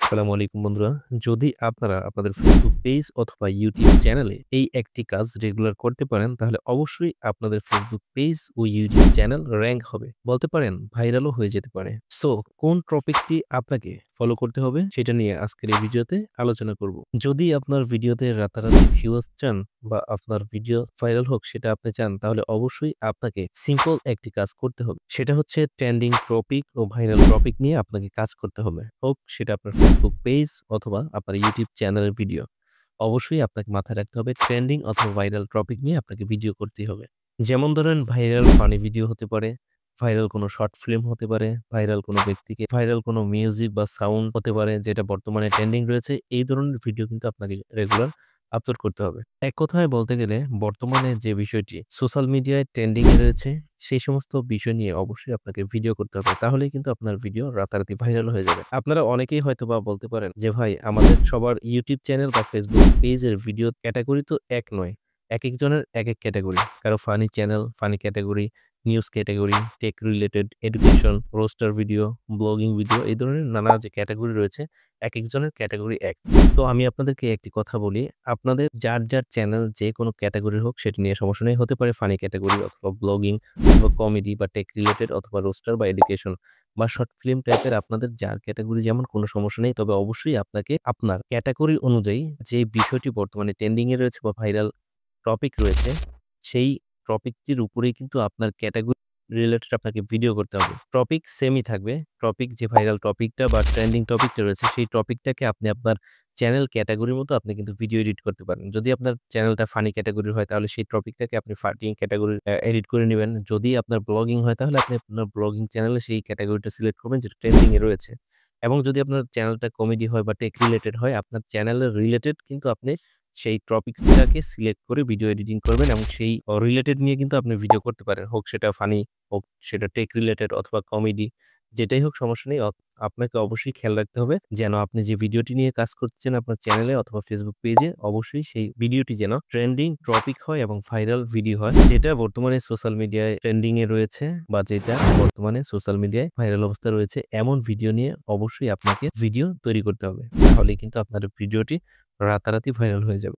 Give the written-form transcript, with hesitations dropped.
আসসালামু আলাইকুম বন্ধুরা। যদি আপনারা আপনাদের Facebook পেজ অথবা YouTube চ্যানেলে এই একটি কাজ রেগুলার করতে পারেন, তাহলে অবশ্যই আপনাদের Facebook পেজ ও YouTube চ্যানেল র‍্যাংক হবে। বলতে পারেন ভাইরালও হয়ে যেতে পারে। সো কোন টপিকটি আপনাকে ফলো করতে হবে সেটা নিয়ে আজকের এই ভিডিওতে আলোচনা করব। যদি আপনার ভিডিওতে রাতারাতি ভিউয়ার্স চান বা আপনার ভিডিও ভাইরাল হোক সেটা আপনি চান, তাহলে অবশ্যই আপনাকে সিম্পল একটি কাজ করতে হবে। সেটা হচ্ছে ট্রেন্ডিং টপিক ও ভাইরাল টপিক নিয়ে আপনাকে কাজ করতে হবে। হোক সেটা আপনার Facebook পেজ অথবা আপনার YouTube চ্যানেলের ভিডিও। অবশ্যই আপনাকে মাথায় রাখতে হবে ট্রেন্ডিং অথবা ভাইরাল টপিক নিয়ে আপনাকে ভিডিও করতেই হবে। যেমন ধরেন ভাইরাল ফানি ভিডিও হতে পারে, ভাইরাল কোনো শর্ট ফিল্ম হতে পারে, ভাইরাল কোনো ব্যক্তিকে ভাইরাল কোনো মিউজিক বা সাউন্ড হতে পারে যেটা বর্তমানে ট্রেন্ডিং রয়েছে। এই ধরনের ভিডিও কিন্তু আপনাকে রেগুলার আপলোড করতে হবে। এক কথায় বলতে গেলে বর্তমানে যে বিষয়টি সোশ্যাল মিডিয়ায় ট্রেন্ডিং এ রয়েছে সেই সমস্ত বিষয় নিয়ে অবশ্যই আপনাকে ভিডিও করতে হবে। তাহলেই কিন্তু আপনার ভিডিও রাতারাতি ভাইরাল হয়ে যাবে। আপনারা অনেকেই হয়তোবা বলতে পারেন যে ভাই আমাদের সবার YouTube চ্যানেল বা Facebook পেজের ভিডিও ক্যাটেগরি তো এক নয়। একেকজনের একেক ক্যাটেগরি। কারো funny channel, funny category, news category, tech related, education, roaster video, blogging video এই ধরনের নানা যে ক্যাটেগরি রয়েছে একেকজনের ক্যাটেগরি এক। তো আমি আপনাদেরকে একটি কথা বলি, আপনাদের যার চ্যানেল যে কোনো ক্যাটেগরির হোক সেটি নিয়ে সমস্যা নেই। হতে পারে ফানি ক্যাটেগরি অথবা ব্লগিং অথবা কমেডি বা টেক রিলেটেড অথবা রোস্টার বা এডুকেশন বা শর্ট ফিল্ম টাইপের আপনাদের যার ক্যাটেগরি যেমন কোনো সমস্যা নেই। তবে অবশ্যই আপনাকে আপনার ক্যাটেগরি অনুযায়ী যে বিষয়টি বর্তমানে ট্রেন্ডিং এ রয়েছে বা ভাইরাল টপিক রয়েছে, সেই টপিকটির উপরেই কিন্তু আপনার ক্যাটেগরি রিলেটেড আপনাকে ভিডিও করতে হবে। টপিক সেমই থাকবে। টপিক যে ভাইরাল টপিকটা বা ট্রেন্ডিং টপিকটা রয়েছে সেই টপিকটাকে আপনি আপনার চ্যানেল ক্যাটেগরির মতো আপনি কিন্তু ভিডিও এডিট করতে পারেন। যদি আপনার চ্যানেলটা ফানি ক্যাটেগরির হয় তাহলে সেই টপিকটাকে আপনি ফানি ক্যাটেগরি এডিট করে নিবেন। যদি আপনার ব্লগিং হয় তাহলে আপনি আপনার ব্লগিং চ্যানেলে সেই ক্যাটেগরিটা সিলেক্ট করবেন যেটা ট্রেন্ডিং এ রয়েছে। এবং যদি আপনার চ্যানেলটা কমেডি হয় বা টেক রিলেটেড হয়, আপনার চ্যানেলের রিলেটেড কিন্তু আপনি সেই টপিকসটাকে সিলেক্ট করে ভিডিও এডিটিং করবেন এবং সেই রিলেটেড নিয়ে কিন্তু আপনি ভিডিও করতে পারেন। হোক সেটা ফানি, হোক সেটা টেক রিলেটেড অথবা কমেডি, যেটাই হোক সমস্যা নেই। আপনাকে অবশ্যই খেয়াল রাখতে হবে যেন আপনি যে ভিডিওটি নিয়ে কাজ করছেন আপনার চ্যানেলে অথবা Facebook পেজে, অবশ্যই সেই ভিডিওটি যেন ট্রেন্ডিং টপিক হয় এবং ভাইরাল ভিডিও হয়, যেটা বর্তমানে সোশ্যাল মিডিয়ায় ট্রেন্ডিং এ রয়েছে বা যেটা বর্তমানে সোশ্যাল মিডিয়ায় ভাইরাল অবস্থায় রয়েছে। এমন ভিডিও নিয়ে অবশ্যই আপনাকে ভিডিও তৈরি করতে হবে। তাহলেই কিন্তু আপনার ভিডিওটি রাতারাতি ভাইরাল হয়ে যাবে।